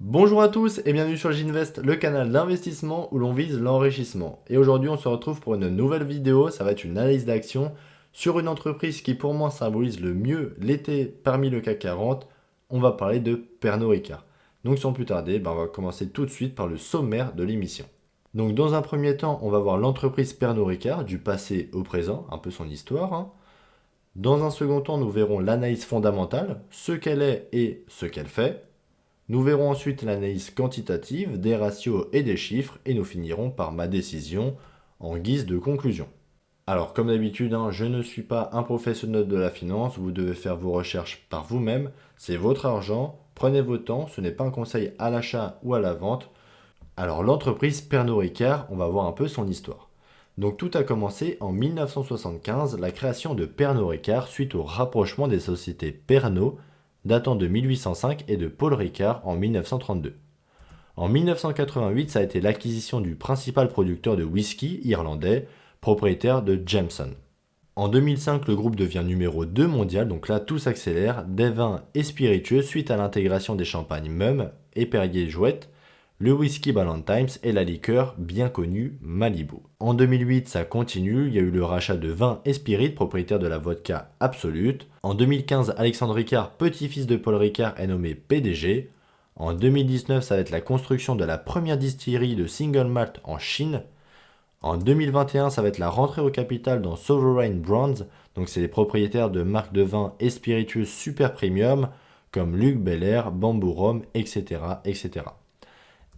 Bonjour à tous et bienvenue sur J'invest, le canal d'investissement où l'on vise l'enrichissement. Et aujourd'hui on se retrouve pour une nouvelle vidéo, ça va être une analyse d'action sur une entreprise qui pour moi symbolise le mieux l'été parmi le CAC 40. On va parler de Pernod Ricard. Donc sans plus tarder, on va commencer tout de suite par le sommaire de l'émission. Donc dans un premier temps, on va voir l'entreprise Pernod Ricard du passé au présent, un peu son histoire. Dans un second temps, nous verrons l'analyse fondamentale, ce qu'elle est et ce qu'elle fait. Nous verrons ensuite l'analyse quantitative, des ratios et des chiffres, et nous finirons par ma décision en guise de conclusion. Alors comme d'habitude, je ne suis pas un professionnel de la finance, vous devez faire vos recherches par vous-même, c'est votre argent, prenez votre temps, ce n'est pas un conseil à l'achat ou à la vente. Alors l'entreprise Pernod Ricard, on va voir un peu son histoire. Donc tout a commencé en 1975, la création de Pernod Ricard suite au rapprochement des sociétés Pernod datant de 1805 et de Paul Ricard en 1932. En 1988, ça a été l'acquisition du principal producteur de whisky irlandais, propriétaire de Jameson. En 2005, le groupe devient numéro 2 mondial, donc là tout s'accélère, des vins et spiritueux suite à l'intégration des champagnes Mumm et Perrier-Jouët, le whisky Ballantine's et la liqueur bien connue Malibu. En 2008, ça continue, il y a eu le rachat de Vin et Spirit, propriétaire de la vodka Absolute. En 2015, Alexandre Ricard, petit-fils de Paul Ricard, est nommé PDG. En 2019, ça va être la construction de la première distillerie de single malt en Chine. En 2021, ça va être la rentrée au capital dans Sovereign Brands, donc c'est les propriétaires de marques de vin et spiritueux super premium comme Luc Belair, Bamboo Rhum, etc., etc.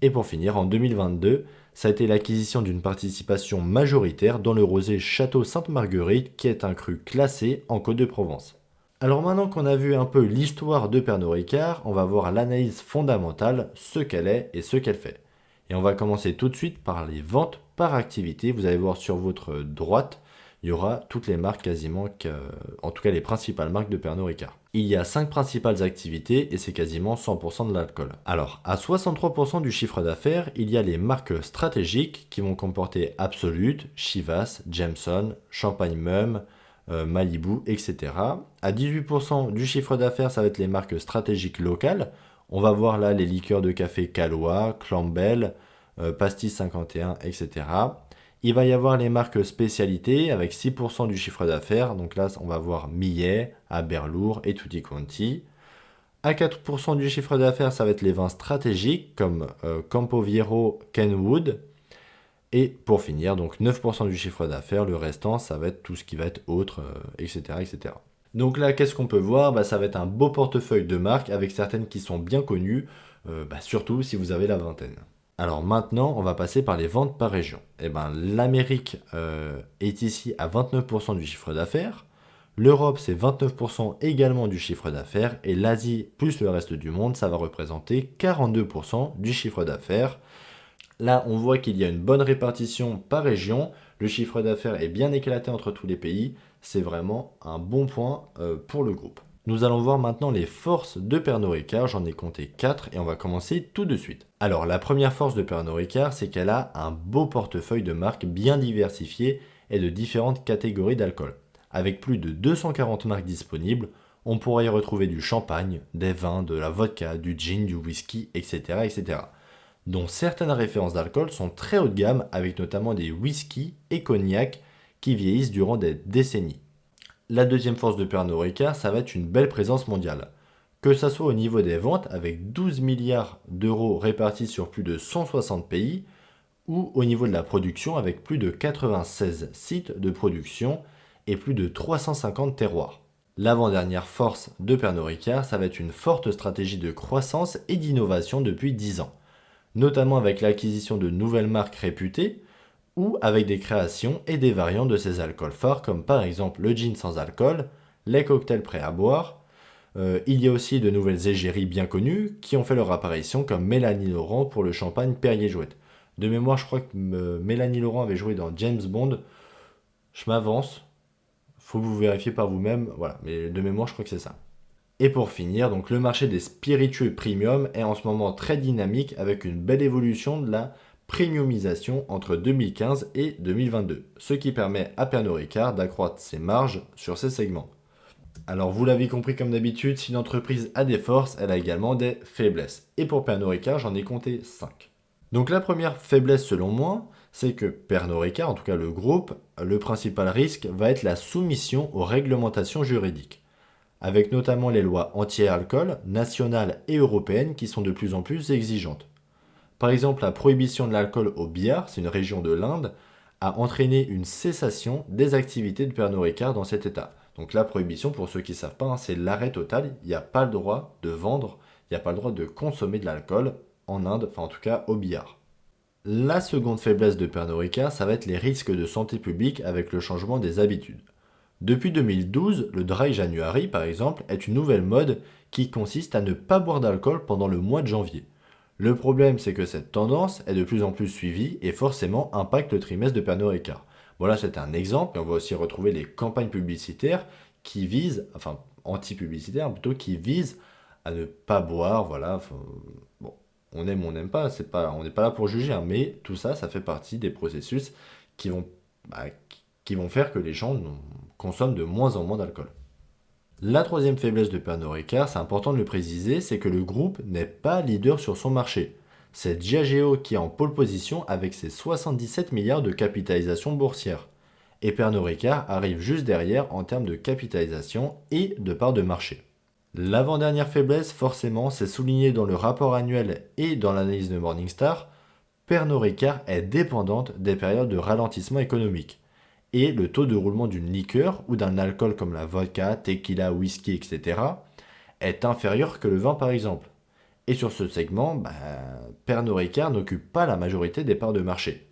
Et pour finir, en 2022, ça a été l'acquisition d'une participation majoritaire dans le rosé Château Sainte-Marguerite, qui est un cru classé en Côte de Provence. Alors maintenant qu'on a vu un peu l'histoire de Pernod Ricard, on va voir l'analyse fondamentale, ce qu'elle est et ce qu'elle fait. Et on va commencer tout de suite par les ventes par activité. Vous allez voir sur votre droite, il y aura toutes les marques quasiment, en tout cas les principales marques de Pernod Ricard. Il y a 5 principales activités et c'est quasiment 100% de l'alcool. Alors, à 63% du chiffre d'affaires, il y a les marques stratégiques qui vont comporter Absolut, Chivas, Jameson, Champagne Mumm, Malibu, etc. À 18% du chiffre d'affaires, ça va être les marques stratégiques locales. On va voir là les liqueurs de café Calois, Clambel, Pastis 51, etc. Il va y avoir les marques spécialités avec 6% du chiffre d'affaires. Donc là, on va voir Millet, Aberlour et Tutti Quanti. À 4% du chiffre d'affaires, ça va être les vins stratégiques comme Campo Viejo, Kenwood. Et pour finir, donc 9% du chiffre d'affaires, le restant, ça va être tout ce qui va être autre, etc., etc. Donc là, qu'est-ce qu'on peut voir? Ça va être un beau portefeuille de marques avec certaines qui sont bien connues, surtout si vous avez la vingtaine. Alors maintenant, on va passer par les ventes par région. L'Amérique est ici à 29% du chiffre d'affaires. L'Europe, c'est 29% également du chiffre d'affaires. Et l'Asie, plus le reste du monde, ça va représenter 42% du chiffre d'affaires. Là, on voit qu'il y a une bonne répartition par région. Le chiffre d'affaires est bien éclaté entre tous les pays. C'est vraiment un bon point pour le groupe. Nous allons voir maintenant les forces de Pernod Ricard. J'en ai compté 4 et on va commencer tout de suite. Alors, la première force de Pernod Ricard, c'est qu'elle a un beau portefeuille de marques bien diversifié et de différentes catégories d'alcool. Avec plus de 240 marques disponibles, on pourra y retrouver du champagne, des vins, de la vodka, du gin, du whisky, etc., etc. Dont certaines références d'alcool sont très haut de gamme, avec notamment des whiskies et cognacs qui vieillissent durant des décennies. La deuxième force de Pernod Ricard, ça va être une belle présence mondiale. Que ça soit au niveau des ventes, avec 12 milliards d'euros répartis sur plus de 160 pays, ou au niveau de la production, avec plus de 96 sites de production et plus de 350 terroirs. L'avant-dernière force de Pernod Ricard, ça va être une forte stratégie de croissance et d'innovation depuis 10 ans, notamment avec l'acquisition de nouvelles marques réputées, ou avec des créations et des variantes de ces alcools forts, comme par exemple le gin sans alcool, les cocktails prêts à boire. Il y a aussi de nouvelles égéries bien connues qui ont fait leur apparition, comme Mélanie Laurent pour le champagne Perrier-Jouët. De mémoire, je crois que Mélanie Laurent avait joué dans James Bond. Je m'avance, faut que vous vérifier par vous-même, voilà, mais de mémoire, je crois que c'est ça. Et pour finir, donc le marché des spiritueux premium est en ce moment très dynamique avec une belle évolution de la premiumisation entre 2015 et 2022, ce qui permet à Pernod Ricard d'accroître ses marges sur ces segments. Alors vous l'avez compris comme d'habitude, si une entreprise a des forces, elle a également des faiblesses. Et pour Pernod Ricard, j'en ai compté 5. Donc la première faiblesse selon moi, c'est que Pernod Ricard, en tout cas le groupe, le principal risque va être la soumission aux réglementations juridiques, avec notamment les lois anti-alcool nationales et européennes qui sont de plus en plus exigeantes. Par exemple, la prohibition de l'alcool au Bihar, c'est une région de l'Inde, a entraîné une cessation des activités de Pernod Ricard dans cet état. Donc la prohibition, pour ceux qui ne savent pas, hein, c'est l'arrêt total. Il n'y a pas le droit de vendre, il n'y a pas le droit de consommer de l'alcool en Inde, enfin en tout cas au Bihar. La seconde faiblesse de Pernod Ricard, ça va être les risques de santé publique avec le changement des habitudes. Depuis 2012, le Dry January, par exemple, est une nouvelle mode qui consiste à ne pas boire d'alcool pendant le mois de janvier. Le problème, c'est que cette tendance est de plus en plus suivie et forcément impacte le trimestre de Pernod Ricard. Voilà, c'est un exemple, et on va aussi retrouver les campagnes publicitaires qui visent, enfin anti-publicitaires plutôt, qui visent à ne pas boire, voilà. Bon, on aime ou on n'aime pas, on n'est pas là pour juger, hein, mais tout ça, ça fait partie des processus qui vont, bah, qui vont faire que les gens consomment de moins en moins d'alcool. La troisième faiblesse de Pernod Ricard, c'est important de le préciser, c'est que le groupe n'est pas leader sur son marché. C'est Diageo qui est en pole position avec ses 77 milliards de capitalisation boursière. Et Pernod Ricard arrive juste derrière en termes de capitalisation et de part de marché. L'avant-dernière faiblesse, forcément, c'est souligné dans le rapport annuel et dans l'analyse de Morningstar, Pernod Ricard est dépendante des périodes de ralentissement économique. Et le taux de roulement d'une liqueur ou d'un alcool comme la vodka, tequila, whisky, etc. est inférieur que le vin par exemple. Et sur ce segment, Pernod Ricard n'occupe pas la majorité des parts de marché.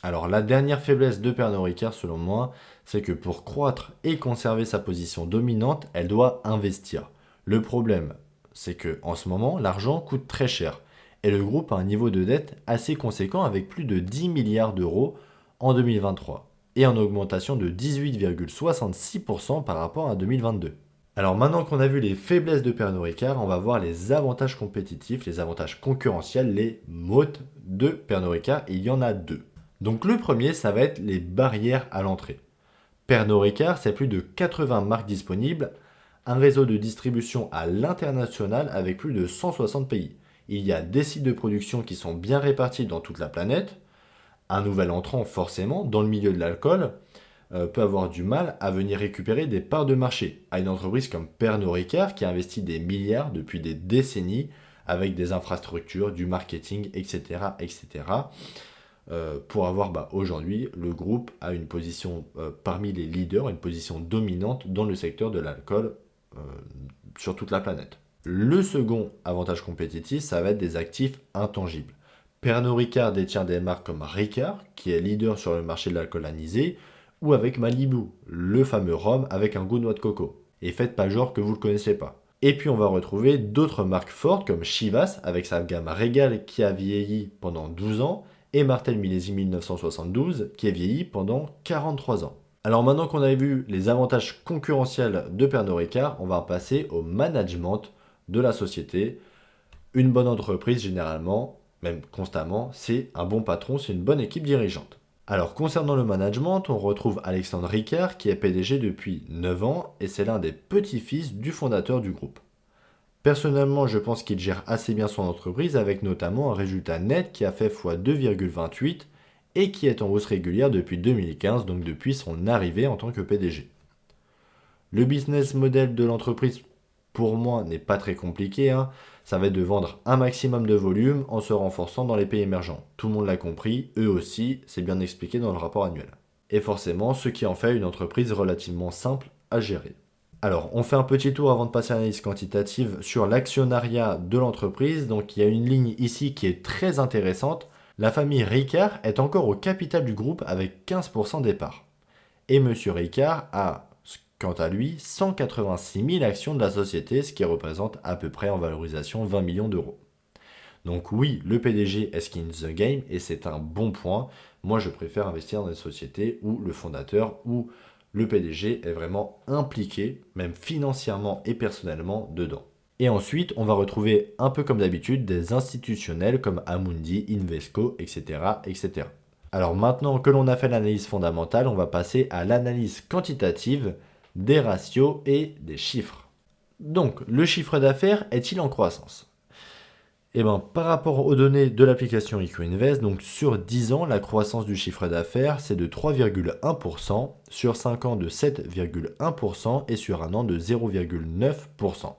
Alors la dernière faiblesse de Pernod Ricard selon moi, c'est que pour croître et conserver sa position dominante, elle doit investir. Le problème, c'est que en ce moment, l'argent coûte très cher. Et le groupe a un niveau de dette assez conséquent avec plus de 10 milliards d'euros en 2023 et en augmentation de 18,66% par rapport à 2022. Alors maintenant qu'on a vu les faiblesses de Pernod Ricard, on va voir les avantages compétitifs, les avantages concurrentiels, les mots de Pernod Ricard, et il y en a deux. Donc le premier, ça va être les barrières à l'entrée. Pernod Ricard, c'est plus de 80 marques disponibles, un réseau de distribution à l'international avec plus de 160 pays. Il y a des sites de production qui sont bien répartis dans toute la planète. Un nouvel entrant, forcément, dans le milieu de l'alcool, peut avoir du mal à venir récupérer des parts de marché à une entreprise comme Pernod Ricard qui investit des milliards depuis des décennies avec des infrastructures, du marketing, etc. etc. Pour avoir aujourd'hui, le groupe a une position parmi les leaders, une position dominante dans le secteur de l'alcool sur toute la planète. Le second avantage compétitif, ça va être des actifs intangibles. Pernod Ricard détient des marques comme Ricard, qui est leader sur le marché de l'alcool anisé, ou avec Malibu, le fameux rhum avec un goût noix de coco. Et faites pas genre que vous le connaissez pas. Et puis on va retrouver d'autres marques fortes comme Chivas avec sa gamme Régal qui a vieilli pendant 12 ans et Martel Millésime 1972 qui a vieilli pendant 43 ans. Alors maintenant qu'on a vu les avantages concurrentiels de Pernod Ricard, on va passer au management de la société. Une bonne entreprise généralement, même constamment, c'est un bon patron, c'est une bonne équipe dirigeante. Alors concernant le management, on retrouve Alexandre Ricard qui est PDG depuis 9 ans et c'est l'un des petits-fils du fondateur du groupe. Personnellement, je pense qu'il gère assez bien son entreprise avec notamment un résultat net qui a fait x2,28 et qui est en hausse régulière depuis 2015, donc depuis son arrivée en tant que PDG. Le business model de l'entreprise, pour moi, n'est pas très compliqué, hein. Ça va être de vendre un maximum de volume en se renforçant dans les pays émergents. Tout le monde l'a compris, eux aussi, c'est bien expliqué dans le rapport annuel. Et forcément, ce qui en fait une entreprise relativement simple à gérer. Alors, on fait un petit tour avant de passer à l'analyse quantitative sur l'actionnariat de l'entreprise. Donc, il y a une ligne ici qui est très intéressante. La famille Ricard est encore au capital du groupe avec 15% des parts. Et M. Ricard a, quant à lui, 186 000 actions de la société, ce qui représente à peu près en valorisation 20 millions d'euros. Donc oui, le PDG est skin in the game et c'est un bon point. Moi, je préfère investir dans des sociétés où le fondateur ou le PDG est vraiment impliqué, même financièrement et personnellement, dedans. Et ensuite, on va retrouver, un peu comme d'habitude, des institutionnels comme Amundi, Invesco, etc., etc. Alors maintenant que l'on a fait l'analyse fondamentale, on va passer à l'analyse quantitative des ratios et des chiffres. Donc, le chiffre d'affaires est-il en croissance? Eh bien, par rapport aux données de l'application IQ Invest, donc sur 10 ans, la croissance du chiffre d'affaires, c'est de 3,1%, sur 5 ans de 7,1% et sur un an de 0,9%.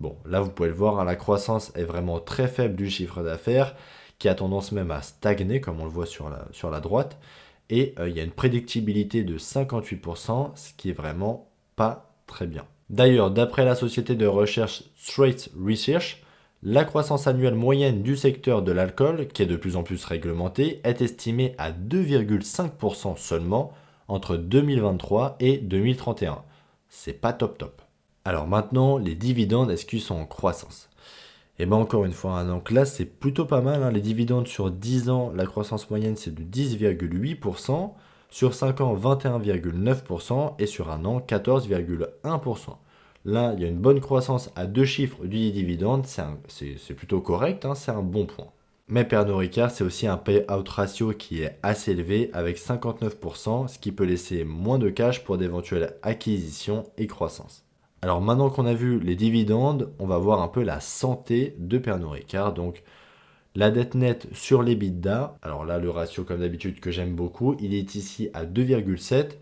Bon, là, vous pouvez le voir, hein, la croissance est vraiment très faible du chiffre d'affaires, qui a tendance même à stagner, comme on le voit sur la droite. Et il y a une prédictibilité de 58%, ce qui est vraiment pas très bien. D'ailleurs, d'après la société de recherche Straits Research, la croissance annuelle moyenne du secteur de l'alcool, qui est de plus en plus réglementé, est estimée à 2,5% seulement entre 2023 et 2031. C'est pas top top. Alors maintenant, les dividendes, est-ce qu'ils sont en croissance? Et bien encore une fois, hein, donc là c'est plutôt pas mal, hein, les dividendes sur 10 ans, la croissance moyenne c'est de 10,8%, sur 5 ans 21,9% et sur un an 14,1%. Là, il y a une bonne croissance à deux chiffres du dividende, c'est plutôt correct, hein, c'est un bon point. Mais Pernod Ricard, c'est aussi un payout ratio qui est assez élevé avec 59%, ce qui peut laisser moins de cash pour d'éventuelles acquisitions et croissance. Alors maintenant qu'on a vu les dividendes, on va voir un peu la santé de Pernod Ricard. Donc la dette nette sur l'EBITDA, alors là le ratio comme d'habitude que j'aime beaucoup, il est ici à 2,7.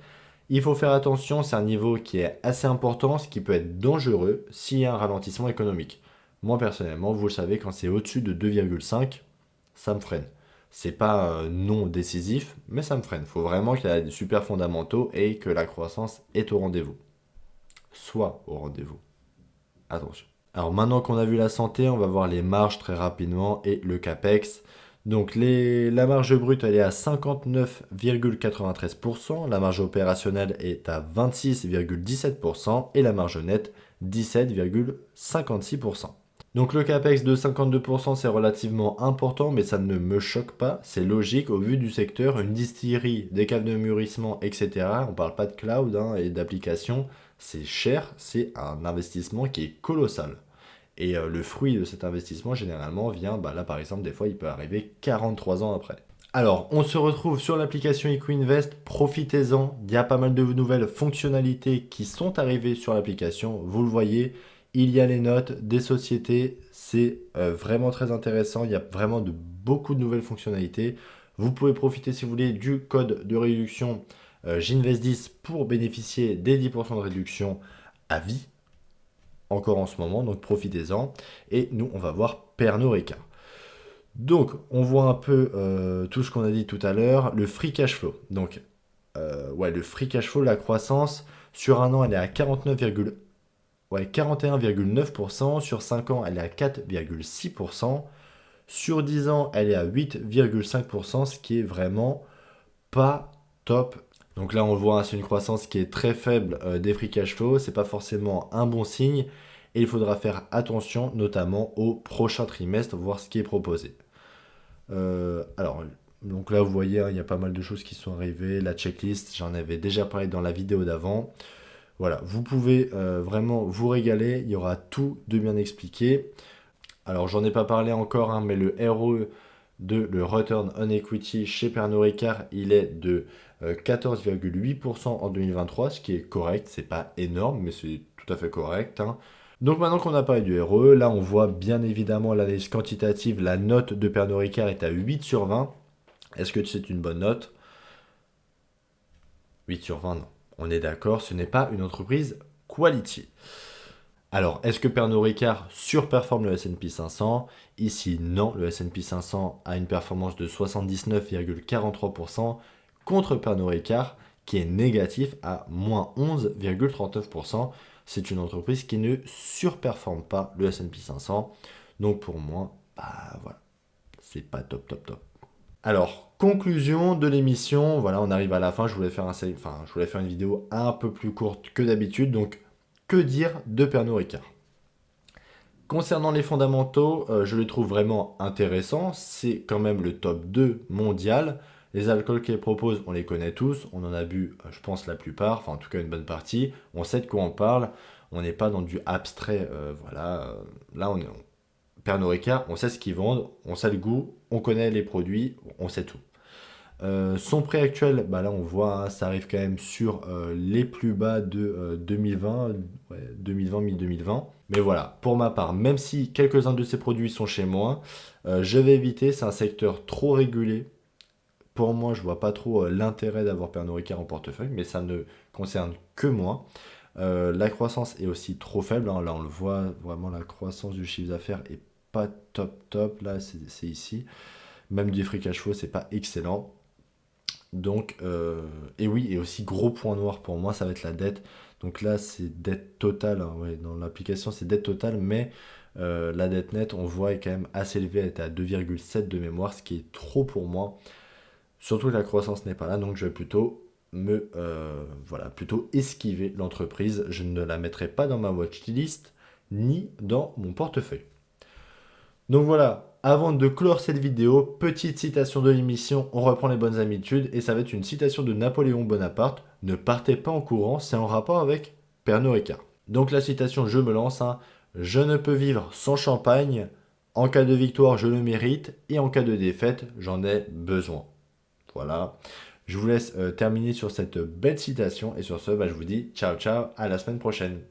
Il faut faire attention, c'est un niveau qui est assez important, ce qui peut être dangereux s'il y a un ralentissement économique. Moi personnellement, vous le savez, quand c'est au-dessus de 2,5, ça me freine. C'est pas non décisif, mais ça me freine. Il faut vraiment qu'il y ait des super fondamentaux et que la croissance est au rendez-vous. Soit au rendez-vous. Attention. Alors maintenant qu'on a vu la santé, on va voir les marges très rapidement et le CAPEX. Donc la marge brute, elle est à 59,93%, la marge opérationnelle est à 26,17% et la marge nette 17,56%. Donc le CAPEX de 52%, c'est relativement important, mais ça ne me choque pas. C'est logique au vu du secteur, une distillerie, des caves de mûrissement, etc. On ne parle pas de cloud hein, et d'applications. C'est cher, c'est un investissement qui est colossal. Et le fruit de cet investissement, généralement, vient, bah là par exemple, des fois, il peut arriver 43 ans après. Alors, on se retrouve sur l'application EquiInvest, profitez-en, il y a pas mal de nouvelles fonctionnalités qui sont arrivées sur l'application, vous le voyez, il y a les notes des sociétés, c'est vraiment très intéressant, il y a vraiment beaucoup de nouvelles fonctionnalités. Vous pouvez profiter si vous voulez du code de réduction J'invest10 pour bénéficier des 10% de réduction à vie, encore en ce moment, donc profitez-en. Et nous, on va voir Pernod Ricard. Donc, on voit un peu tout ce qu'on a dit tout à l'heure, le free cash flow. Donc, ouais, le free cash flow, la croissance, sur un an, elle est à 41,9%, sur 5 ans, elle est à 4,6%, sur 10 ans, elle est à 8,5%, ce qui est vraiment pas top. Donc là, on voit, hein, c'est une croissance qui est très faible des free cash flow, c'est pas forcément un bon signe, et il faudra faire attention, notamment au prochain trimestre, voir ce qui est proposé. Alors, donc là, vous voyez, hein, il y a pas mal de choses qui sont arrivées. La checklist, j'en avais déjà parlé dans la vidéo d'avant. Voilà, vous pouvez vraiment vous régaler. Il y aura tout de bien expliqué. Alors, j'en ai pas parlé encore, hein, mais le ROE le Return on Equity chez Pernod Ricard, il est de 14,8% en 2023, ce qui est correct. C'est pas énorme, mais c'est tout à fait correct, hein. Donc maintenant qu'on a parlé du ROE, là on voit bien évidemment l'analyse quantitative, la note de Pernod Ricard est à 8 sur 20. Est-ce que c'est une bonne note? 8 sur 20, non. On est d'accord, ce n'est pas une entreprise quality. Alors, est-ce que Pernod Ricard surperforme le S&P 500? Ici, non. Le S&P 500 a une performance de 79,43% contre Pernod Ricard qui est négatif à moins 11,39%. C'est une entreprise qui ne surperforme pas le S&P 500. Donc pour moi, bah voilà, c'est pas top top top. Alors, conclusion de l'émission, voilà, on arrive à la fin, je voulais faire une vidéo un peu plus courte que d'habitude, donc que dire de Pernod Ricard? Concernant les fondamentaux, je les trouve vraiment intéressants, c'est quand même le top 2 mondial. Les alcools qu'ils proposent, on les connaît tous, on en a bu, je pense, la plupart, enfin en tout cas une bonne partie, on sait de quoi on parle, on n'est pas dans du abstrait, voilà, là Pernod Ricard, on sait ce qu'ils vendent, on sait le goût, on connaît les produits, on sait tout. Son prix actuel, bah là on voit, hein, ça arrive quand même sur les plus bas de 2020, ouais, 2020, mi-2020. Mais voilà, pour ma part, même si quelques-uns de ces produits sont chez moi, je vais éviter, c'est un secteur trop régulé. Pour moi, je vois pas trop l'intérêt d'avoir Pernod Ricard en portefeuille, mais ça ne concerne que moi. La croissance est aussi trop faible, hein. Là on le voit, vraiment la croissance du chiffre d'affaires est pas top top, là c'est ici. Même du free cash flow, c'est pas excellent. Donc, et oui, et aussi gros point noir pour moi, ça va être la dette. Donc là, c'est dette totale, hein, ouais, dans l'application, c'est dette totale, mais la dette nette, on voit, est quand même assez élevée, elle est à 2,7 de mémoire, ce qui est trop pour moi. Surtout que la croissance n'est pas là, donc je vais plutôt voilà, plutôt esquiver l'entreprise. Je ne la mettrai pas dans ma watchlist, ni dans mon portefeuille. Donc voilà, avant de clore cette vidéo, petite citation de l'émission, on reprend les bonnes habitudes et ça va être une citation de Napoléon Bonaparte. Ne partez pas en courant, c'est en rapport avec Pernod Ricard. Donc la citation, je me lance, hein. Je ne peux vivre sans champagne. En cas de victoire, je le mérite et en cas de défaite, j'en ai besoin. Voilà. Je vous laisse terminer sur cette belle citation et sur ce, bah, je vous dis ciao ciao, à la semaine prochaine.